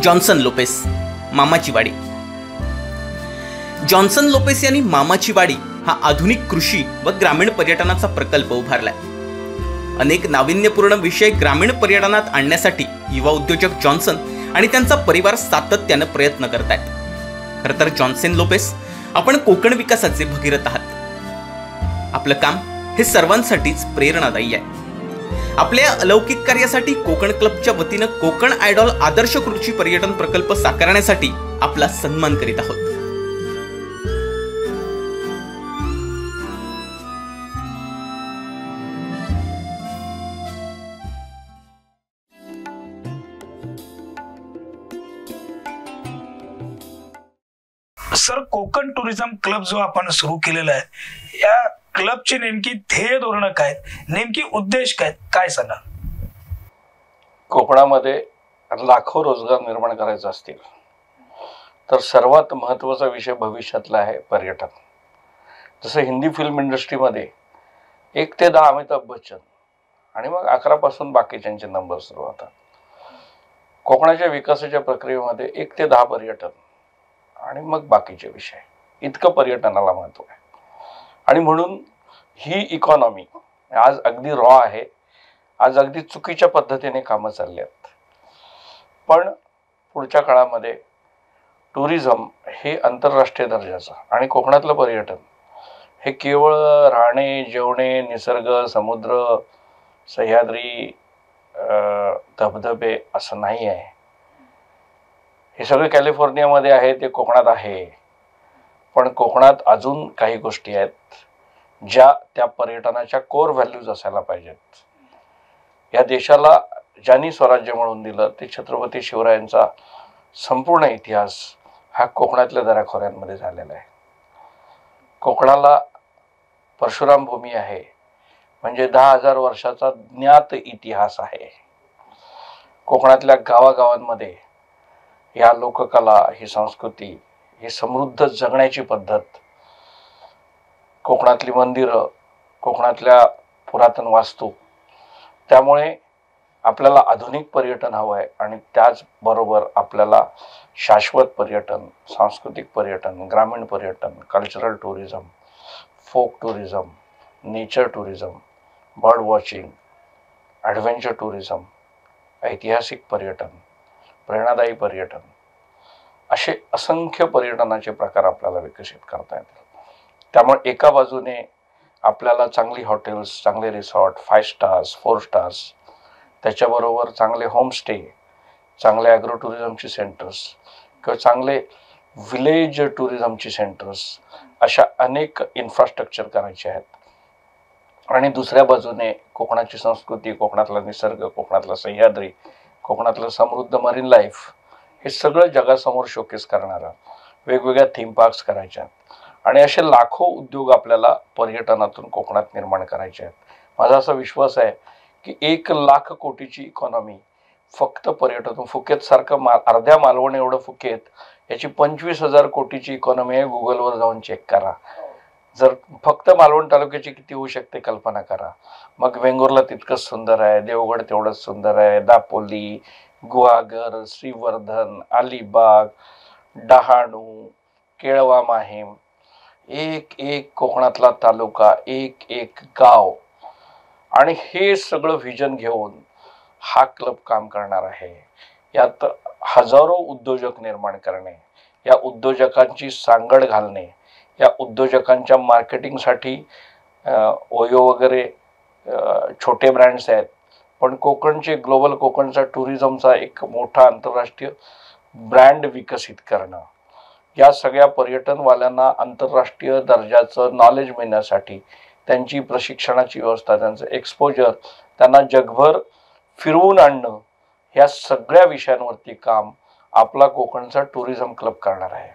Johnson Lopez, मामाची वाडी. Johnson Lopez यांनी मामाची वाडी हा आधुनिक कृषी व ग्रामीण पर्यटनाचा प्रकल्प उभारलाय. अनेक नाविन्यपूर्ण विषय ग्रामीण पर्यटनात आणण्यासाठी युवा उद्योजक जॉन्सन आणि त्यांचा परिवार सातत्यानं प्रयत्न करत आहेत. खरं तर जॉन्सन लोपेस, आपण कोकण विकासाचे भगीरथ आहात. आपलं काम हे सर्वांसाठीच प्रेरणादायी आहे. आपल्या अलौकिक कार्यासाठी कोकण क्लबच्या वतीनं कोकण आयडॉल आदर्श कृषी पर्यटन प्रकल्प साकारण्यासाठी आपला सन्मान करीत आहोत. सर, कोकण टुरिझम क्लब जो आपण सुरू केलेला आहे, या क्लबची नेमकी ध्येय धोरण काय, नेमकी उद्देश काय सांगा. कोकणामध्ये लाखो रोजगार निर्माण करायचे असतील तर सर्वात महत्त्वाचा विषय भविष्यातला आहे पर्यटन. जसं हिंदी फिल्म इंडस्ट्रीमध्ये 1 ते 10 अमिताभ बच्चन आणि मग 11 पासून बाकीच्यांचे नंबर सुरू होतात. कोकणाच्या विकासाच्या प्रक्रियेमध्ये 1 ते 10 पर्यटन आणि मग बाकीचे विषय, इतकं पर्यटनाला महत्त्व आहे. आणि म्हणून ही इकॉनॉमी आज अगदी रॉ आहे, आज अगदी चुकीच्या पद्धतीने कामं चालली आहेत. पण पुढच्या काळामध्ये टुरिझम हे आंतरराष्ट्रीय दर्जाचं आणि कोकणातलं पर्यटन हे केवळ राहणे, जेवणे, निसर्ग, समुद्र, सह्याद्री, धबधबे असं नाही आहे. हे सगळे कॅलिफोर्नियामध्ये आहे, ते कोकणात आहे. पण कोकणात अजून काही गोष्टी आहेत ज्या त्या पर्यटनाच्या कोर व्हॅल्यूज असायला पाहिजेत. या देशाला ज्यांनी स्वराज्य मिळवून दिलं ते छत्रपती शिवरायांचा संपूर्ण इतिहास हा कोकणातल्या दऱ्याखोऱ्यांमध्ये झालेला आहे. कोकणाला परशुराम भूमी आहे, म्हणजे 10,000 वर्षाचा ज्ञात इतिहास आहे. कोकणातल्या गावागावांमध्ये या लोककला, ही संस्कृती, ही समृद्ध जगण्याची पद्धत, कोकणातली मंदिरं, कोकणातल्या पुरातन वास्तू, त्यामुळे आपल्याला आधुनिक पर्यटन हवं आहे. आणि त्याचबरोबर आपल्याला शाश्वत पर्यटन, सांस्कृतिक पर्यटन, ग्रामीण पर्यटन, cultural tourism, folk tourism, nature tourism, bird watching, adventure tourism, ऐतिहासिक पर्यटन, प्रेरणादायी पर्यटन, असे असंख्य पर्यटनाचे प्रकार आपल्याला विकसित करता येतील. त्यामुळे एका बाजूने आपल्याला चांगली हॉटेल्स, चांगले रिसॉर्ट, 5 स्टार्स, 4 स्टार्स, त्याच्याबरोबर चांगले होमस्टे, चांगले ॲग्रो टुरिझमची सेंटर्स किंवा चांगले विलेज टुरिझमची सेंटर्स, अशा अनेक इन्फ्रास्ट्रक्चर करायचे आहेत. आणि दुसऱ्या बाजूने कोकणाची संस्कृती, कोकणातला निसर्ग, कोकणातला सह्याद्री, कोकणातलं समृद्ध मरीन लाईफ, हे सगळं जगासमोर शोकेस करणारा वेगवेगळ्या थीम पार्क्स करायच्या आहेत. आणि असे लाखो उद्योग आपल्याला पर्यटनातून कोकणात निर्माण करायचे आहेत. माझा असा विश्वास आहे की 1,00,000 कोटीची इकॉनॉमी फक्त पर्यटन, फुकेतसारखं अर्ध्या मालवण एवढं फुकेत, याची 25,000 कोटीची इकॉनॉमी आहे. गुगलवर जाऊन चेक करा. जर फक्त मालवण तालुक्याची किती होऊ शकते कल्पना करा. मग वेंगुर्ला तितकंच सुंदर आहे, देवगड तेवढंच सुंदर आहे, दापोली, गुहागर, श्रीवर्धन, अलिबाग, डहाणू, केळवा, माहीम, एक एक कोकणातला तालुका, एक एक गाव. आणि हे सगळं व्हिजन घेऊन हा क्लब काम करणार आहे. यात हजारो उद्योजक निर्माण करणे, या उद्योजकांची सांगड घालणे, या उद्योजकांच्या मार्केटिंगसाठी ओयो वगैरे छोटे ब्रँड्स आहेत, पण कोकणचे, ग्लोबल कोकणचा टुरिझमचा एक मोठा आंतरराष्ट्रीय ब्रँड विकसित करणं, या सगळ्या पर्यटनवाल्यांना आंतरराष्ट्रीय दर्जाचं नॉलेज मिळण्यासाठी त्यांची प्रशिक्षणाची व्यवस्था, त्यांचं एक्सपोजर, त्यांना जगभर फिरवून आणणं, ह्या सगळ्या विषयांवरती काम आपला कोकणचा टुरिझम क्लब करणार आहे.